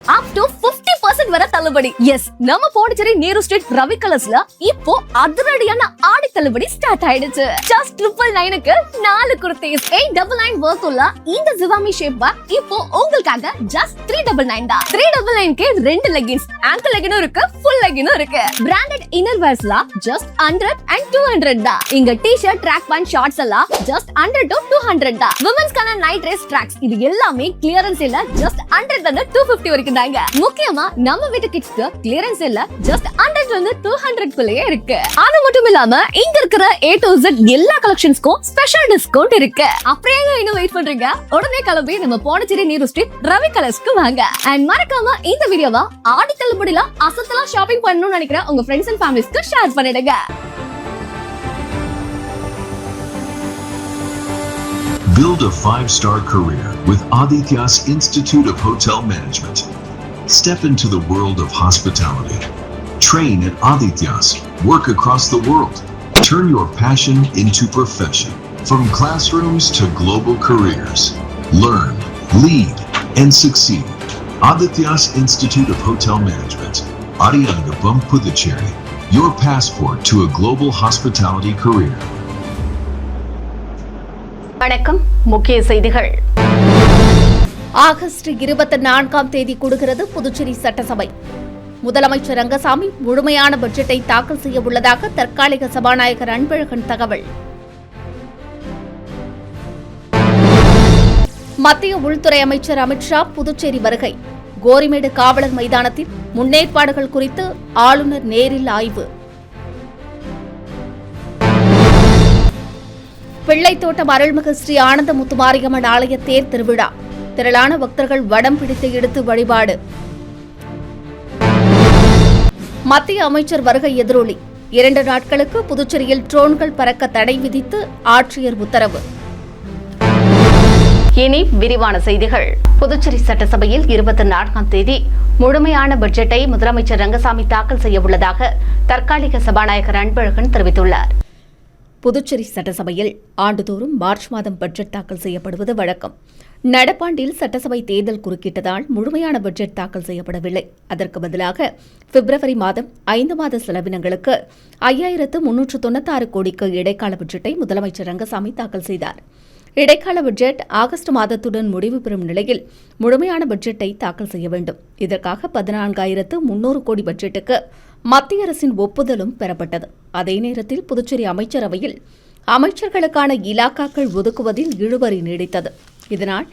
up to 50% வரை தள்ளுபடி. S, நம்ம பாண்டிச்சேரி நேரு ஸ்ட்ரீட் ரவி கலர்ஸ்ல இப்போ அதிரடியான ஆடி தள்ளுபடி ஸ்டார்ட் ஆயிடுச்சு. ஜஸ்ட் 999க்கு 4 குர்தீஸ் 899 வர்த் உள்ள இந்த ஜிவாமி ஷேப் பேக் இப்போ உங்களுக்காக ஜஸ்ட் 399 தான். 399க்கு 2 லெகின்ஸ், ஆங்கிள் லெகினும் இருக்கு, ஃபுல் லெகினும் இருக்கு. பிராண்டட் இன்னர் வேர்ஸ்ல ஜஸ்ட் 100 and 200 தான். இங்க டி-ஷர்ட், ட்ராக் பேண்ட், ஷார்ட்ஸ் எல்லாம் ஜஸ்ட் 100 to 200 தான். விமென்ஸ்க்கான நைட் ட்ரெஸ், ட்ராக்ஸ் இது எல்லாமே கிளியரன்ஸ் இல்ல ஜஸ்ட் 100 ல 250 வரைக்கும் தாங்க. முக்கியமா நம்ம வீட்டு கிட்ஸ்க்கு கிளியரன்ஸ் இல்ல ஜஸ்ட் 100 ல 200 குள்ளேயே இருக்கு. அது மட்டும் இல்லாம இங்க இருக்கிற A to Z எல்லா கலெக்ஷன்ஸ்க்கும் ஸ்பெஷல் டிஸ்கவுண்ட் இருக்கு. அப்படியே இன்னும் வெயிட் பண்றீங்க? உடனே கிளம்பி நம்ம பாண்டிச்சேரி நேரு ஸ்ட்ரீட் ரவி கலர்ஸ்க்கு வாங்க. அண்ட் மறக்காம இந்த வீடியோவை ஆடி தள்ளுபடியில அசத்தலா ஷாப்பிங் பண்ணணும்னு நினைக்கிற உங்க ஃப்ரெண்ட்ஸ் அண்ட் ஃபேமிலிஸ்க்கு ஷேர் பண்ணிடுங்க. Build a 5-star career with Aditya's Institute of Hotel Management. Step into the world of hospitality. Train at Aditya's. Work across the world. Turn your passion into profession. From classrooms to global careers. Learn, lead, and succeed. Aditya's Institute of Hotel Management. Ariyangapam Puducherry. Your passport to a global hospitality career. வணக்கம். முக்கிய செய்திகள். August 24ஆம் தேதி கூடுகிறது புதுச்சேரி சட்டசபை. முதலமைச்சர் ரங்கசாமி முழுமையான பட்ஜெட்டை தாக்கல் செய்ய உள்ளதாக தற்காலிக சபாநாயகர் அன்பழகன் தகவல். மத்திய உள்துறை அமைச்சர் அமித்ஷா புதுச்சேரி வருகை. கோரிமேடு காவலர் மைதானத்தில் முன்னேற்பாடுகள் குறித்து ஆளுநர் நேரில் ஆய்வு. பிள்ளைத்தோட்டம் அருள்மிகு ஸ்ரீ ஆனந்த முத்துமாரியம்மன் ஆலய தேர் திருவிழா. திரளான பக்தர்கள் வடம் பிடித்து எடுத்து வழிபாடு. மத்திய அமைச்சர் வருகை எதிரொலி. 2 நாட்களுக்கு புதுச்சேரியில் ட்ரோன்கள் பறக்க தடை விதித்து ஆட்சியர் உத்தரவு. இனி விரிவான செய்திகள். புதுச்சேரி சட்டசபையில் 24ஆம் தேதி முழுமையான பட்ஜெட்டை முதலமைச்சர் ரங்கசாமி தாக்கல் செய்ய உள்ளதாக தற்காலிக சபாநாயகர் அன்பழகன் தெரிவித்துள்ளார். புதுச்சேரி சட்டசபையில் ஆண்டுதோறும் மார்ச் மாதம் பட்ஜெட் தாக்கல் செய்யப்படுவது வழக்கம். நடப்பாண்டில் சட்டசபை தேர்தல் குறுக்கிட்டதால் முழுமையான பட்ஜெட் தாக்கல் செய்யப்படவில்லை. அதற்கு பதிலாக பிப்ரவரி மாதம் 5 மாத செலவினங்களுக்கு 5396 கோடிக்கு இடைக்கால பட்ஜெட்டை முதலமைச்சர் ரங்கசாமி தாக்கல் செய்தார். இடைக்கால பட்ஜெட் ஆகஸ்ட் மாதத்துடன் முடிவு பெறும் நிலையில் முழுமையான பட்ஜெட்டை தாக்கல் செய்ய வேண்டும். இதற்காக 14300 கோடி பட்ஜெட்டுக்கு மத்திய அரசின் ஒப்புதலும் பெறப்பட்டது. அதே நேரத்தில் புதுச்சேரி அமைச்சரவையில் அமைச்சர்களுக்கான இலாக்காக்கள் ஒதுக்குவதில் இழுபறி நீடித்தது. இதனால்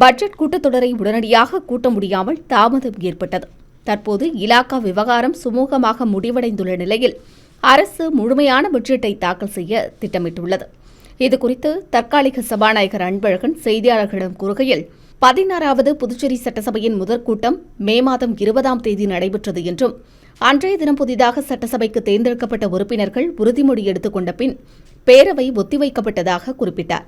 பட்ஜெட் கூட்டத்தொடரை உடனடியாக கூட்ட முடியாமல் தாமதம் ஏற்பட்டது. தற்போது இலாக்கா விவகாரம் சுமூகமாக முடிவடைந்துள்ள நிலையில் அரசு முழுமையான பட்ஜெட்டை தாக்கல் செய்ய திட்டமிட்டுள்ளது. இதுகுறித்து தற்காலிக சபாநாயகர் அன்பழகன் செய்தியாளர்களிடம் கூறுகையில், 16வது புதுச்சேரி சட்டசபையின் முதற்கூட்டம் மே மாதம் 20ஆம் தேதி நடைபெற்றது என்றும் அன்றைய தினம் புதிதாக சட்டசபைக்கு தேர்ந்தெடுக்கப்பட்ட உறுப்பினர்கள் உறுதிமொழி எடுத்துக் கொண்ட பின் பேரவை ஒத்திவைக்கப்பட்டதாக குறிப்பிட்டார்.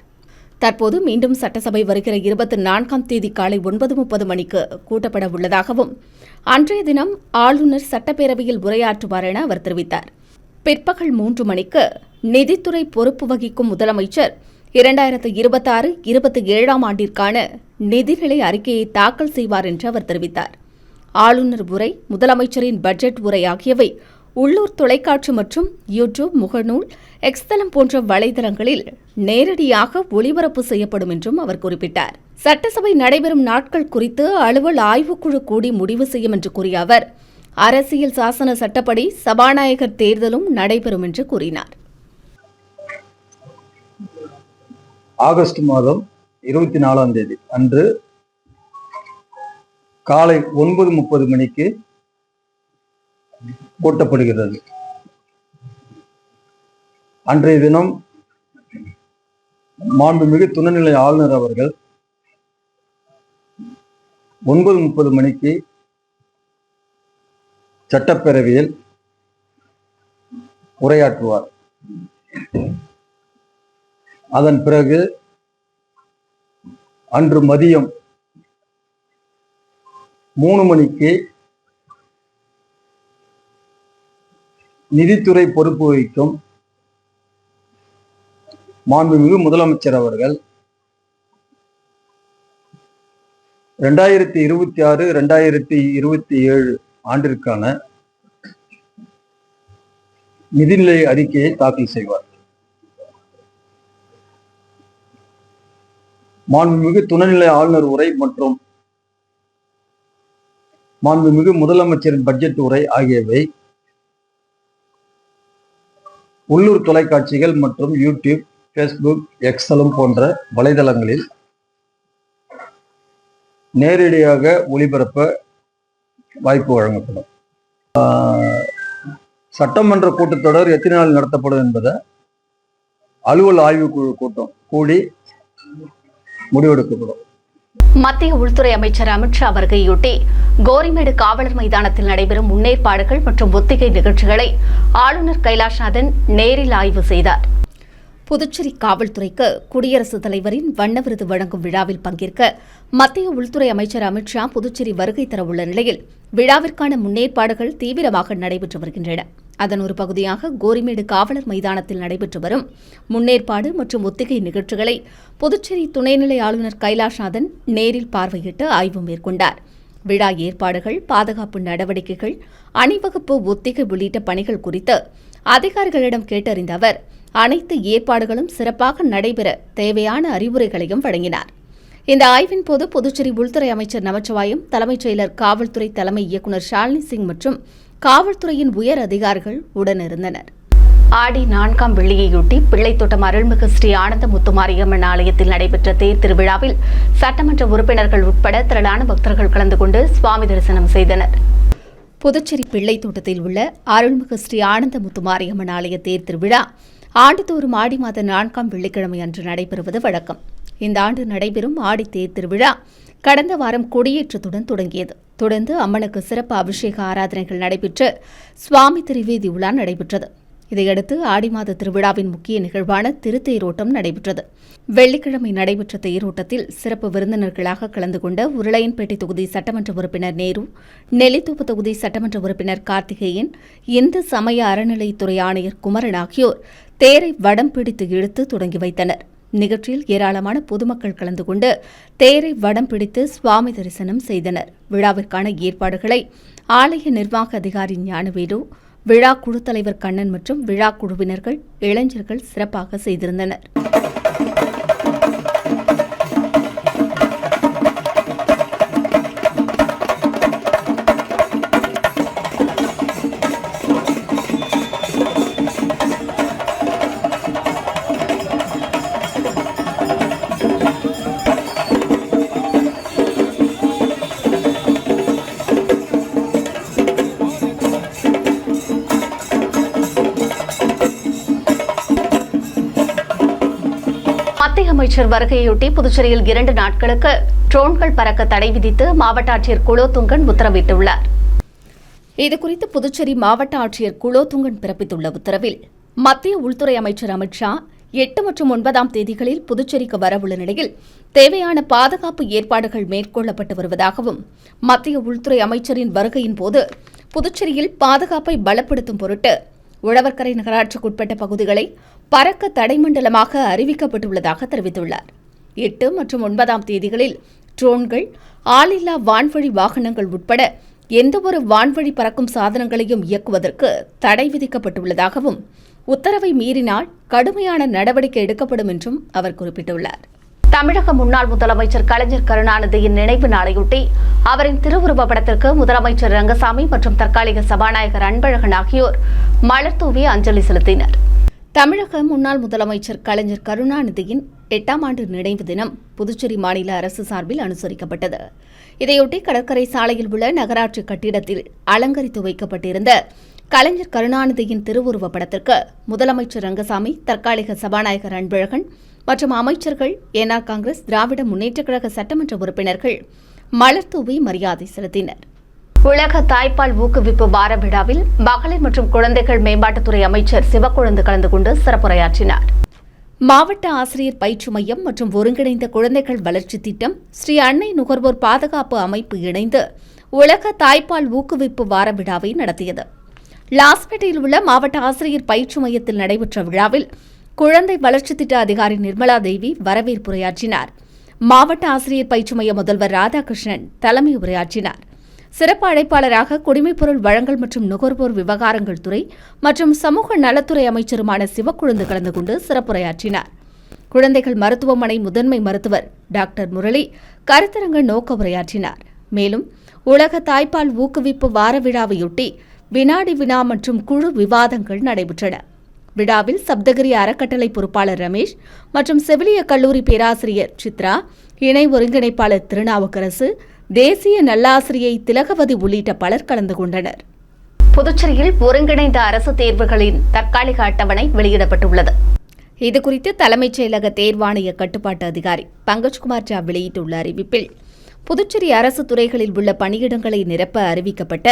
தற்போது மீண்டும் சட்டசபை வருகிற 24ஆம் தேதி காலை 9:30 மணிக்கு கூட்டப்பட உள்ளதாகவும் அன்றைய தினம் ஆளுநர் சட்டப்பேரவையில் உரையாற்றுவார் என அவர் தெரிவித்தார். பிற்பகல் 3 மணிக்கு நிதித்துறை பொறுப்பு வகிக்கும் முதலமைச்சர் 2026-27ஆம் ஆண்டிற்கான நிதிநிலை அறிக்கையை தாக்கல் செய்வார் என்று அவர் தெரிவித்தார். ஆளுநர் உரை, முதலமைச்சரின் பட்ஜெட் உரை ஆகியவை உள்ளூர் தொலைக்காட்சி மற்றும் யூடியூப், முகநூல், எக்ஸ்தலம் போன்ற வலைதளங்களில் நேரடியாக ஒளிபரப்பு செய்யப்படும் என்றும் அவர் குறிப்பிட்டார். சட்டசபை நடைபெறும் நாட்கள் குறித்து அலுவல் ஆய்வுக்குழு கூடி முடிவு செய்யும் என்று கூறிய அவர், அரசியல் சாசன சட்டப்படி சபாநாயகர் தேர்தலும் நடைபெறும் என்று கூறினார். ஆகஸ்ட் மாதம் 24ஆம் தேதி அன்று காலை 9:30 மணிக்கு கூட்டப்படுகிறது. அன்றைய தினம் மாண்புமிகு துணைநிலை ஆளுநர் அவர்கள் 9:30 மணிக்கு சட்டப்பேரவையில் உரையாற்றுவார். அதன் பிறகு அன்று மதியம் 3 மணிக்கு நிதித்துறை பொறுப்பு வகிக்கும் மாண்புமிகு முதலமைச்சர் அவர்கள் 2026 2027 ஆண்டிற்கான நிதிநிலை அறிக்கையை தாக்கல் செய்வார். மாண்புமிகு துணைநிலை ஆளுநர் உரை மற்றும் மாண்புமிகு முதலமைச்சரின் பட்ஜெட் உரை ஆகியவை உள்ளூர் தொலைக்காட்சிகள் மற்றும் யூடியூப், ஃபேஸ்புக், எக்ஸலம் போன்ற வலைதளங்களில் நேரடியாக ஒளிபரப்ப வாய்ப்பு வழங்கப்படும். சட்டமன்ற கூட்டத்தொடர் எத்தனை நாள் நடத்தப்படும் என்பதை அலுவல் ஆய்வுக்குழு கூட்டம் கூடி முடிவெடுக்கப்படும். மத்திய உள்துறை அமைச்சர் அமித்ஷா வருகையொட்டி கோரிமேடு காவலர் மைதானத்தில் நடைபெறும் முன்னேற்பாடுகள் மற்றும் ஒத்திகை நிகழ்ச்சிகளை ஆளுநர் கைலாஷ்நாதன் நேரில் ஆய்வு செய்தார். புதுச்சேரி காவல்துறைக்கு குடியரசுத் தலைவரின் வண்ண விருது வழங்கும் விழாவில் பங்கேற்க மத்திய உள்துறை அமைச்சர் அமித்ஷா புதுச்சேரி வருகை தரவுள்ள நிலையில் விழாவிற்கான முன்னேற்பாடுகள் தீவிரமாக நடைபெற்று வருகின்றன. அதன் ஒரு பகுதியாக கோரிமேடு காவலர் மைதானத்தில் நடைபெற்று வரும் முன்னேற்பாடு மற்றும் ஒத்திகை நிகழ்ச்சிகளை புதுச்சேரி துணைநிலை ஆளுநர் கைலாஷ்நாதன் நேரில் பார்வையிட்டு ஆய்வு மேற்கொண்டார். விழா ஏற்பாடுகள், பாதுகாப்பு நடவடிக்கைகள், அணிவகுப்பு, ஒத்திகை உள்ளிட்ட பணிகள் குறித்து அதிகாரிகளிடம் கேட்டறிந்த அவர் அனைத்து ஏற்பாடுகளும் சிறப்பாக நடைபெற தேவையான அறிவுரைகளையும் வழங்கினார். இந்த ஆய்வின் போது புதுச்சேரி உள்துறை அமைச்சர் நமச்சிவாயம், தலைமைச் செயலர், காவல்துறை தலைமை இயக்குநர் ஷாலினி சிங் மற்றும் காவல்துறையின் உயர் அதிகாரிகள் உடனிருந்தனர். ஆடி 4ஆம் வெள்ளியையொட்டி பிள்ளைத்தோட்டம் அருள்மிகு ஸ்ரீ ஆனந்த முத்துமாரியம்மன் ஆலயத்தில் நடைபெற்ற தேர் திருவிழாவில் சட்டமன்ற உறுப்பினர்கள் உட்பட திரளான பக்தர்கள் கலந்து கொண்டு சுவாமி தரிசனம் செய்தனர். புதுச்சேரி பிள்ளைத்தோட்டத்தில் உள்ள அருள்மிகு ஸ்ரீ ஆனந்த முத்துமாரியம்மன் ஆலய தேர் திருவிழா ஆண்டுதோறும் ஆடி மாத 4ஆம் வெள்ளிக்கிழமை அன்று நடைபெறுவது வழக்கம். இந்த ஆண்டு நடைபெறும் ஆடி தேர் திருவிழா கடந்த வாரம் கொடியேற்றத்துடன் தொடங்கியது. தொடர்ந்து அம்மனுக்கு சிறப்பு அபிஷேக ஆராதனைகள் நடைபெற்று சுவாமி திருவீதி உலா நடைபெற்றது. இதையடுத்து ஆடி மாத திருவிழாவின் முக்கிய நிகழ்வான திருத்தேரோட்டம் நடைபெற்றது. வெள்ளிக்கிழமை நடைபெற்ற தேரோட்டத்தில் சிறப்பு விருந்தினர்களாக கலந்து கொண்ட உருளையன்பேட்டை தொகுதி சட்டமன்ற உறுப்பினர் நேரு, நெல்லித்தோப்பு தொகுதி சட்டமன்ற உறுப்பினர் கார்த்திகேயன், இந்து சமய அறநிலைத்துறை ஆணையர் குமரன் ஆகியோர் தேரை வடம் பிடித்து இழுத்து தொடங்கி வைத்தனர். நிகழ்ச்சியில் ஏராளமான பொதுமக்கள் கலந்து கொண்டு தேரை வடம் பிடித்து சுவாமி தரிசனம் செய்தனர். விழாவிற்கான ஏற்பாடுகளை ஆலய நிர்வாக அதிகாரி ஞானவேலு, விழா குழு தலைவர் கண்ணன் மற்றும் விழா குழுவினர்கள், இளைஞர்கள் சிறப்பாக செய்திருந்தனர். மத்திய அமைச்சர் வருகையொட்டி புதுச்சேரியில் 2 நாட்களுக்கு ட்ரோன்கள் பறக்க தடை விதித்து மாவட்ட ஆட்சியர் குலோத்துங்கன் உத்தரவிட்டுள்ளார். இதுகுறித்து புதுச்சேரி மாவட்ட ஆட்சியர் குலோத்துங்கன் பிறப்பித்துள்ள உத்தரவில் மத்திய உள்துறை அமைச்சர் அமித்ஷா 8 மற்றும் 9ஆம் தேதிகளில் புதுச்சேரிக்கு வரவுள்ள நிலையில் தேவையான பாதுகாப்பு ஏற்பாடுகள் மேற்கொள்ளப்பட்டு வருவதாகவும், மத்திய உள்துறை அமைச்சரின் வருகையின் போது புதுச்சேரியில் பாதுகாப்பை பலப்படுத்தும் பொருட்டு உழவர்கரை நகராட்சிக்குட்பட்ட பகுதிகளை பறக்க தடைமண்டலமாக அறிவிக்கப்பட்டுள்ளதாக தெரிவித்துள்ளார். 8 மற்றும் 9ஆம் தேதிகளில் ட்ரோன்கள், ஆளில்லா வான்வழி வாகனங்கள் உட்பட எந்தவொரு வான்வழி பறக்கும் சாதனங்களையும் இயக்குவதற்கு தடை விதிக்கப்பட்டுள்ளதாகவும், உத்தரவை மீறினால் கடுமையான நடவடிக்கை எடுக்கப்படும் என்றும் அவர் குறிப்பிட்டுள்ளார். தமிழக முன்னாள் முதலமைச்சர் கலைஞர் கருணாநிதியின் நினைவு நாளையொட்டி அவரின் திருவுருவப் படத்திற்கு முதலமைச்சர் ரங்கசாமி மற்றும் தற்காலிக சபாநாயகர் அன்பழகன் ஆகியோர் மலர் தூவி அஞ்சலி செலுத்தினர். தமிழக முன்னாள் முதலமைச்சர் கலைஞர் கருணாநிதியின் 8ஆம் ஆண்டு நினைவு தினம் புதுச்சேரி மாநில அரசு சார்பில் அனுசரிக்கப்பட்டது. இதையொட்டி கடற்கரை சாலையில் உள்ள நகராட்சி கட்டிடத்தில் அலங்கரித்து வைக்கப்பட்டிருந்த கலைஞர் கருணாநிதியின் திருவுருவப் படத்திற்கு முதலமைச்சர் ரங்கசாமி, தற்காலிக சபாநாயகர் அன்பழகன் மற்றும் அமைச்சர்கள், என்ஆர் காங்கிரஸ், திராவிட முன்னேற்றக் கழக சட்டமன்ற உறுப்பினர்கள் மலர் தூவி மரியாதை செலுத்தினர். உலக தாய்ப்பால் ஊக்குவிப்பு வார விழாவில் மகளிர் மற்றும் குழந்தைகள் மேம்பாட்டுத்துறை அமைச்சர் சிவக்கொழுந்து கலந்து கொண்டு சிறப்புரையாற்றினார். மாவட்ட ஆசிரியர் பயிற்சி மையம் மற்றும் ஒருங்கிணைந்த குழந்தைகள் வளர்ச்சி திட்டம், ஸ்ரீ அன்னை நுகர்வோர் பாதுகாப்பு அமைப்பு இணைந்து உலக தாய்ப்பால் ஊக்குவிப்பு வார விழாவை நடத்தியது. லாஸ்பேட்டையில் உள்ள மாவட்ட ஆசிரியர் பயிற்சி மையத்தில் நடைபெற்ற விழாவில் குழந்தை வளர்ச்சி திட்ட அதிகாரி நிர்மலா தேவி வரவேற்புரையாற்றினார். மாவட்ட ஆசிரியர் பயிற்சி மைய முதல்வர் ராதாகிருஷ்ணன் தலைமை உரையாற்றினார். சிறப்பு அழைப்பாளராக குடிமைப்பொருள் வழங்கல் மற்றும் நுகர்வோர் விவகாரங்கள் துறை மற்றும் சமூக நலத்துறை அமைச்சருமான சிவக்குழுந்து கலந்து கொண்டு சிறப்புரையாற்றினார். குழந்தைகள் மருத்துவமனை முதன்மை மருத்துவர் டாக்டர் முரளி கருத்தரங்க நோக்க உரையாற்றினார். மேலும் உலக தாய்ப்பால் ஊக்குவிப்பு வார விழாவையொட்டி வினாடி வினா மற்றும் குழு விவாதங்கள் நடைபெற்றன. விழாவில் சப்தகிரி அறக்கட்டளை பொறுப்பாளர் ரமேஷ் மற்றும் செவிலிய கல்லூரி பேராசிரியர் சித்ரா, இணை ஒருங்கிணைப்பாளர் திருநாவுக்கரசு, தேசிய நல்லாசிரியை திலகவதி உள்ளிட்ட பலர் கலந்து கொண்டனர். புதுச்சேரியில் ஒருங்கிணைந்த அரசு தேர்வுகளின் தற்காலிக அட்டவணை வெளியிடப்பட்டுள்ளது. இதுகுறித்து தலைமைச் செயலக தேர்வாணைய கட்டுப்பாட்டு அதிகாரி பங்கஜ்குமார் ஜா வெளியிட்டுள்ள அறிவிப்பில், புதுச்சேரி அரசு துறைகளில் உள்ள பணியிடங்களை நிரப்ப அறிவிக்கப்பட்ட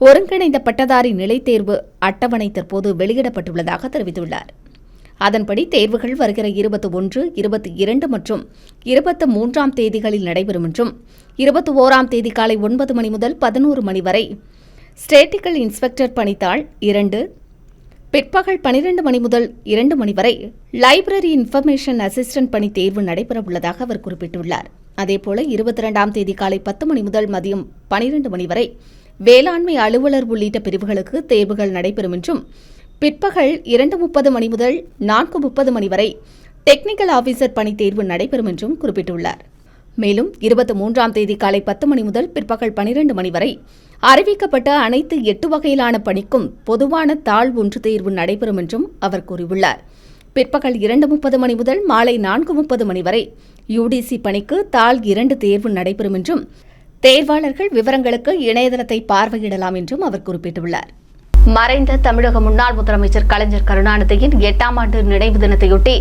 ஒருங்கிணைந்த பட்டதாரி நிலைத் தேர்வு அட்டவணை தற்போது வெளியிடப்பட்டுள்ளதாக தெரிவித்துள்ளார். அதன்படி தேர்வுகள் வருகிற 21, 22 மற்றும் 23ஆம் தேதிகளில் நடைபெறும் என்றும் 21ஆம் தேதி காலை 9 மணி முதல் 11 மணி வரை ஸ்டேட்டிக்கல் இன்ஸ்பெக்டர் பணித்தாள் 2, பிற்பகல் 12 மணி முதல் 2 மணி வரை லைப்ரரி இன்ஃபர்மேஷன் அசிஸ்டன்ட் பணி தேர்வு நடைபெறவுள்ளதாக அவர் குறிப்பிட்டுள்ளார். அதேபோல 22ஆம் தேதி காலை 10 மணி முதல் மதியம் 12 மணி வரை வேளாண்மை அலுவலர் உள்ளிட்ட பிரிவுகளுக்கு தேர்வுகள் நடைபெறும் என்றும், பிற்பகல் 2:30 மணி முதல் 4:30 மணி வரை டெக்னிக்கல் ஆபீசர் பணி தேர்வு நடைபெறும் என்றும் குறிப்பிட்டுள்ளார். மேலும் 23ஆம் தேதி காலை 10 மணி முதல் பிற்பகல் 12 மணி வரை அறிவிக்கப்பட்ட அனைத்து 8 வகையிலான பணிக்கும் பொதுவான தாள் 1 தேர்வு நடைபெறும் என்றும் அவர் கூறியுள்ளார். பிற்பகல் 2:30 மணி முதல் மாலை 4:30 மணி வரை யுடிசி பணிக்கு தாள் 2 தேர்வு நடைபெறும் என்றும், தேர்வாளர்கள் விவரங்களுக்கு இணையதளத்தை பார்வையிடலாம் என்றும் அவர் குறிப்பிட்டுள்ளார். மறைந்த தமிழக முன்னாள் முதலமைச்சர் கலைஞர் கருணாநிதியின் 8ஆம் ஆண்டு நினைவு தினத்தையொட்டி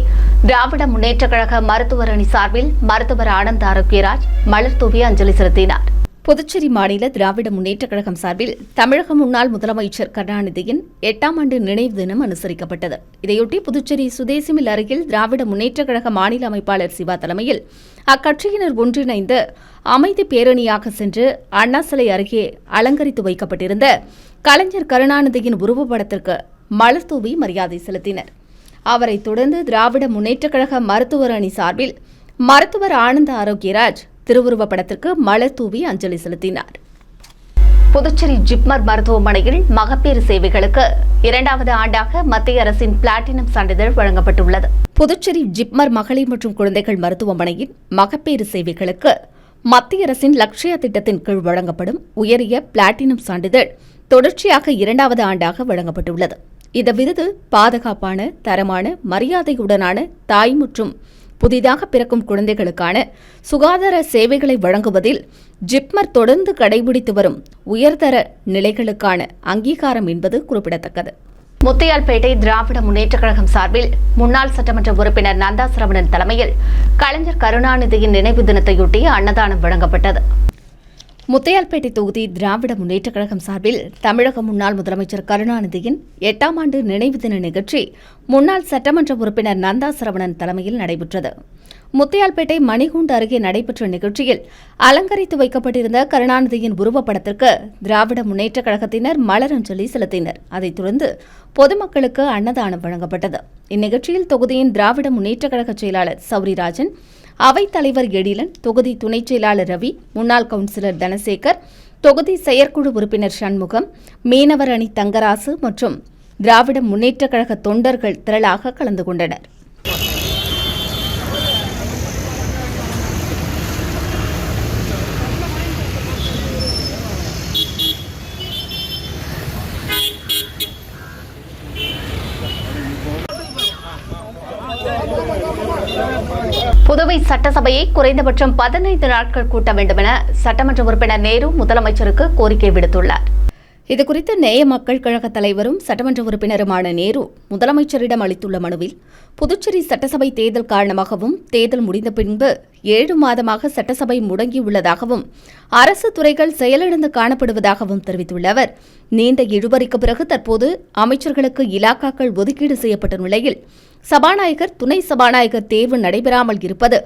திராவிட முன்னேற்றக் கழக மருத்துவர் அணி சார்பில் மருத்துவர் ஆனந்த் ஆரோக்கியராஜ் மலர் தூவி அஞ்சலி செலுத்தினார். புதுச்சேரி மாநில திராவிட முன்னேற்றக் கழகம் சார்பில் தமிழக முன்னாள் முதலமைச்சர் கருணாநிதியின் 8ஆம் ஆண்டு நினைவு தினம் அனுசரிக்கப்பட்டது. இதையொட்டி புதுச்சேரி சுதேசிமில் அருகில் திராவிட முன்னேற்றக் கழக மாநில அமைப்பாளர் சிவா தலைமையில் அக்கட்சியினர் ஒன்றிணைந்து அமைதி பேரணியாக சென்று அண்ணா சிலை அருகே அலங்கரித்து வைக்கப்பட்டிருந்த கலைஞர் கருணாநிதியின் உருவப்படத்திற்கு மலர் தூவி மரியாதை செலுத்தினர். அவரைத் தொடர்ந்து திராவிட முன்னேற்றக் கழக மருத்துவர் அணி சார்பில் மருத்துவர் ஆனந்த் ஆரோக்கியராஜ் திருவுருவப் படத்திற்கு மலர் தூவி அஞ்சலி செலுத்தினார். புதுச்சேரி ஜிப்மர் மருத்துவமனையில் மகப்பேறு சேவைகளுக்கு 2வது ஆண்டாக மத்திய அரசின் பிளாட்டினம் சான்றிதழ் வழங்கப்பட்டுள்ளது. புதுச்சேரி ஜிப்மர் மகளிர் மற்றும் குழந்தைகள் மருத்துவமனையின் மகப்பேறு சேவைகளுக்கு மத்திய அரசின் லக்ஷ்யா திட்டத்தின் கீழ் வழங்கப்படும் உயரிய பிளாட்டினம் சான்றிதழ் தொடர்ச்சியாக 2வது ஆண்டாக வழங்கப்பட்டுள்ளது. இந்த விருது பாதுகாப்பான, தரமான, மரியாதையுடனான தாய் மற்றும் புதிதாக பிறக்கும் குழந்தைகளுக்கான சுகாதார சேவைகளை வழங்குவதில் ஜிப்மர் தொடர்ந்து கடைபிடித்து வரும் உயர்தர நிலைகளுக்கான அங்கீகாரம் என்பது குறிப்பிடத்தக்கது. முத்தியால்பேட்டை திராவிட முன்னேற்றக் கழகம் சார்பில் முன்னாள் சட்டமன்ற உறுப்பினர் நந்தா சரவணன் தலைமையில் கலைஞர் கருணாநிதியின் நினைவு தினத்தையொட்டி அன்னதானம் வழங்கப்பட்டது. முத்தையால்பேட்டை தொகுதி திராவிட முன்னேற்றக் கழகம் சார்பில் தமிழக முன்னாள் முதலமைச்சர் கருணாநிதியின் 8ஆம் ஆண்டு நினைவு தின நிகழ்ச்சி முன்னாள் சட்டமன்ற உறுப்பினர் நந்தா சரவணன் தலைமையில் நடைபெற்றது. முத்தையால்பேட்டை மணிகூண்டு அருகே நடைபெற்ற நிகழ்ச்சியில் அலங்கரித்து வைக்கப்பட்டிருந்த கருணாநிதியின் உருவப்படத்திற்கு திராவிட முன்னேற்றக் கழகத்தினர் மலரஞ்சலி செலுத்தினர். அதைத் தொடர்ந்து பொதுமக்களுக்கு அன்னதானம் வழங்கப்பட்டது. இந்நிகழ்ச்சியில் தொகுதியின் திராவிட முன்னேற்றக் கழக செயலாளர் சௌரிராஜன், அவைத் தலைவர் எழிலன், தொகுதி துணைச் செயலாளர் ரவி, முன்னாள் கவுன்சிலர் தனசேகர், தொகுதி செயற்குழு உறுப்பினர் சண்முகம், மீனவர் அணி தங்கராசு மற்றும் திராவிட முன்னேற்றக் கழக தொண்டர்கள் திரளாக கலந்து கொண்டனர். புதுவை சட்டசபையை குறைந்தபட்சம் 15 நாட்கள் கூட்ட வேண்டுமென சட்டமன்ற உறுப்பினர் நேரு முதலமைச்சருக்கு கோரிக்கை விடுத்துள்ளார். இதுகுறித்து நேய மக்கள் கழக தலைவரும் சட்டமன்ற உறுப்பினருமான நேரு முதலமைச்சரிடம் அளித்துள்ள மனுவில், புதுச்சேரி சட்டசபை தேர்தல் காரணமாகவும் தேர்தல் முடிந்த பின்பு 7 மாதமாக சட்டசபை முடங்கியுள்ளதாகவும் அரசு துறைகள் செயலிழந்து காணப்படுவதாகவும் தெரிவித்துள்ள அவர், நீண்ட இழுபறிக்கு பிறகு தற்போது அமைச்சர்களுக்கு இலாக்காக்கள் ஒதுக்கீடு செய்யப்பட்ட நிலையில் சபாநாயகர், துணை சபாநாயகர் தேர்வு நடைபெறாமல் இருப்பது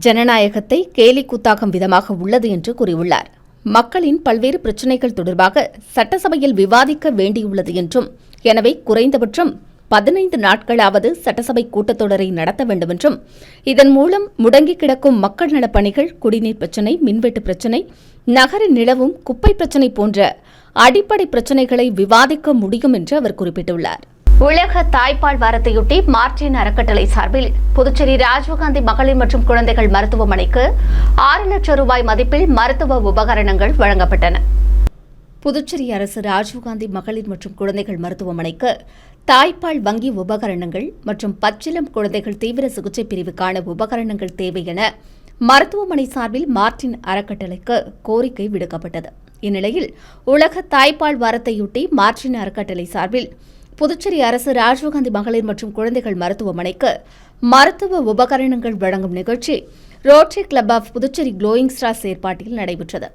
ஜனநாயகத்தை கேலிக்கூத்தாக்கும் விதமாக உள்ளது என்று கூறியுள்ளார். மக்களின் பல்வேறு பிரச்சினைகள் தொடர்பாக சட்டசபையில் விவாதிக்க வேண்டியுள்ளது என்றும், எனவே குறைந்தபட்சம் 15 நாட்களாவது சட்டசபை கூட்டத்தொடரை நடத்த வேண்டும் என்றும் இதன் மூலம் முடங்கி கிடக்கும் மக்கள் நலப் பணிகள், குடிநீர் பிரச்சினை, மின்வெட்டு பிரச்சினை, நகரில் நிலவும் குப்பை பிரச்சினை போன்ற அடிப்படை பிரச்சினைகளை விவாதிக்க முடியும் என்று அவர் குறிப்பிட்டுள்ளார். உலக தாய்ப்பால் வாரத்தையொட்டி மார்டின் அறக்கட்டளை சார்பில் புதுச்சேரி ராஜீவ்காந்தி மகளிர் மற்றும் குழந்தைகள் மருத்துவமனைக்கு 6 லட்சம் ரூபாய் மதிப்பில் மருத்துவ உபகரணங்கள் வழங்கப்பட்டன. புதுச்சேரி அரசு ராஜீவ்காந்தி மகளிர் மற்றும் குழந்தைகள் மருத்துவமனைக்கு தாய்ப்பால் வங்கி உபகரணங்கள் மற்றும் பச்சிளம் குழந்தைகள் தீவிர சிகிச்சை பிரிவுக்கான உபகரணங்கள் தேவை என மருத்துவமனை சார்பில் மார்டின் அறக்கட்டளைக்கு கோரிக்கை விடுக்கப்பட்டது. இந்நிலையில் உலக தாய்ப்பால் வாரத்தையொட்டி மார்டின் அறக்கட்டளை சார்பில் புதுச்சேரி அரசு ராஜீவ்காந்தி மகளிர் மற்றும் குழந்தைகள் மருத்துவமனைக்கு மருத்துவ உபகரணங்கள் வழங்கும் நிகழ்ச்சி rotary club of Puducherry glowing stars ஏற்பாட்டில் நடைபெற்றது.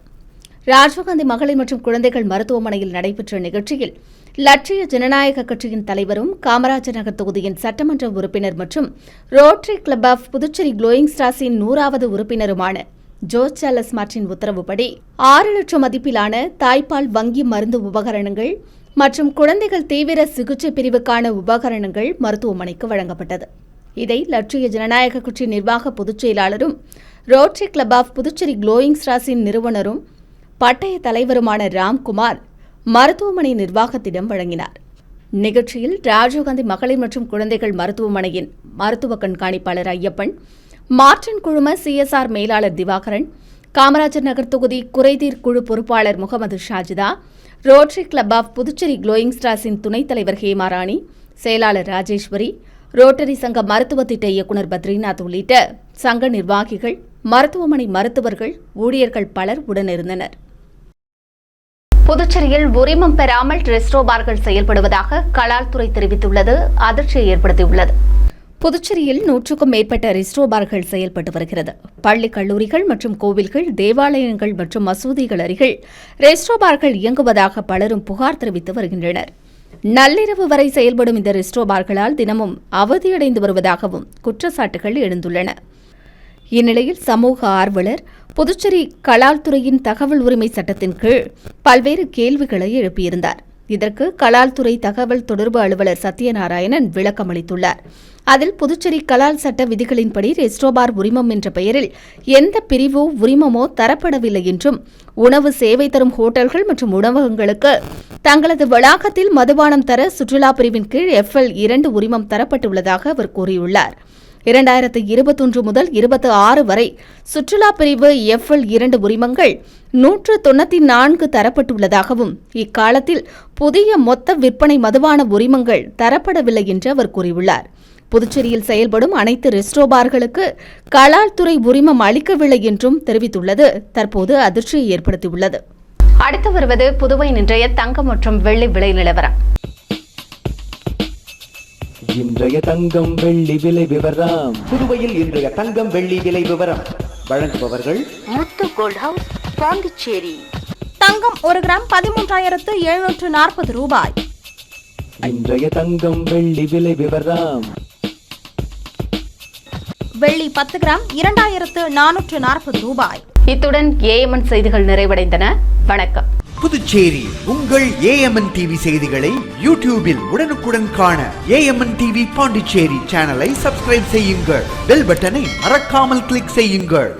ராஜீவ்காந்தி மகளிர் மற்றும் குழந்தைகள் மருத்துவமனையில் நடைபெற்ற நிகழ்ச்சியில் லட்சிய ஜனநாயக கட்சியின் தலைவரும் காமராஜர் நகர் தொகுதியின் சட்டமன்ற உறுப்பினர் மற்றும் Rotary club of Puducherry glowing ஸ்டார்ஸின் 100வது உறுப்பினருமான ஜோர்ஜ் சார்லஸ் மார்டின் உத்தரவுப்படி 6 லட்சம் மதிப்பிலான தாய்ப்பால் வங்கி மருந்து உபகரணங்கள் மற்றும் குழந்தைகள் தீவிர சிகிச்சை பிரிவுக்கான உபகரணங்கள் மருத்துவமனைக்கு வழங்கப்பட்டது. இதை லட்சிய ஜனநாயக கட்சி நிர்வாக பொதுச் செயலாளரும் Rotary club of Puducherry glowing ஸ்டார்ஸின் நிறுவனரும் பட்டய தலைவருமான ராம்குமார் மருத்துவமனை நிர்வாகத்திடம் வழங்கினார். நிகழ்ச்சியில் ராஜீவ்காந்தி மகளிர் மற்றும் குழந்தைகள் மருத்துவமனையின் மருத்துவ கண்காணிப்பாளர் ஐயப்பன், மார்டின் குழும CSR மேலாளர் திவாகரன், காமராஜர் நகர் தொகுதி குறைதீர் குழு பொறுப்பாளர் Mohammed Shajitha, Rotary club of Puducherry glowing ஸ்டார்ஸின் துணைத் தலைவர் ஹேமாராணி, செயலாளர் ராஜேஸ்வரி, ரோட்டரி சங்க மருத்துவ திட்ட இயக்குநர் பத்ரிநாத் உள்ளிட்ட சங்க நிர்வாகிகள், மருத்துவமனை மருத்துவர்கள், ஊழியர்கள் பலர் உடனிருந்தனர். புதுச்சேரியில் உரிமம் பெறாமல் ரெஸ்டோ பார்கள் செயல்படுவதாக கலால்துறை தெரிவித்துள்ளது அதிர்ச்சியை ஏற்படுத்தியுள்ளது. புதுச்சேரியில் 100க்கும் மேற்பட்ட ரெஸ்டோ பார்கள் செயல்பட்டு வருகிறது. பள்ளி, கல்லூரிகள் மற்றும் கோவில்கள், தேவாலயங்கள் மற்றும் மசூதிகள் அருகில் ரெஸ்டோ பார்கள் இயங்குவதாக பலரும் புகார் தெரிவித்து வருகின்றனர். நள்ளிரவு வரை செயல்படும் இந்த ரெஸ்டோ பார்களால் தினமும் அவதியடைந்து வருவதாகவும் குற்றச்சாட்டுகள் எழுந்துள்ளன. இந்நிலையில் சமூக ஆர்வலர் புதுச்சேரி கலால்துறையின் தகவல் உரிமை சட்டத்தின் கீழ் பல்வேறு கேள்விகளை எழுப்பியிருந்தார். இதற்கு கலால்துறை தகவல் தொடர்பு அலுவலர் சத்யநாராயணன் விளக்கம் அளித்துள்ளார். அதில் புதுச்சேரி கலால் சட்ட விதிகளின்படி ரெஸ்டோபார் உரிமம் என்ற பெயரில் எந்த பிரிவோ உரிமமோ தரப்படவில்லை என்றும், உணவு சேவை தரும் ஹோட்டல்கள் மற்றும் உணவகங்களுக்கு தங்களது வளாகத்தில் மதுபானம் தர சுற்றுலா பிரிவின் கீழ் FL 2 உரிமம் தரப்பட்டுள்ளதாக அவர் கூறியுள்ளார். 2021 முதல் 26 வரை சுற்றுலா பிரிவு FL 2 உரிமங்கள் 194 தரப்பட்டுள்ளதாகவும், இக்காலத்தில் புதிய மொத்த விற்பனை மதுபான உரிமங்கள் தரப்படவில்லை என்று அவர் கூறியுள்ளார். புதுச்சேரியில் செயல்படும் அனைத்து ரெஸ்டோ பார்களுக்கு கலால்துறை உரிமம் அளிக்கவில்லை என்றும் தெரிவித்துள்ளது தற்போது அதிர்ச்சியை ஏற்படுத்தியுள்ளது. அடுத்து வருவது புதுவையின் இன்றைய தங்கம் மற்றும் வெள்ளி விலை நிலவரம். இன்றைய தங்கம் வெள்ளி விலை விவரம். புதுவையில் இன்றைய தங்கம் வெள்ளி விலை விவரம் வழங்குபவர்கள் முத்து கோல்ட் ஹவுஸ், பாண்டிச்சேரி. தங்கம் 1 கிராம் 13,740 ரூபாய். இன்றைய தங்கம் வெள்ளி விலை விவரம். வெள்ளி 10 கிராம் 2,440 ரூபாய். இத்துடன் AMN செய்திகள் நிறைவடைந்தன. வணக்கம். புதுச்சேரி உங்கள் AMN TV செய்திகளை யூடியூபில் உடனுக்குடன் காண AMN TV பாண்டிச்சேரி சேனலை சப்ஸ்கிரைப் செய்யுங்கள். பெல் பட்டனை மறக்காமல் கிளிக் செய்யுங்கள்.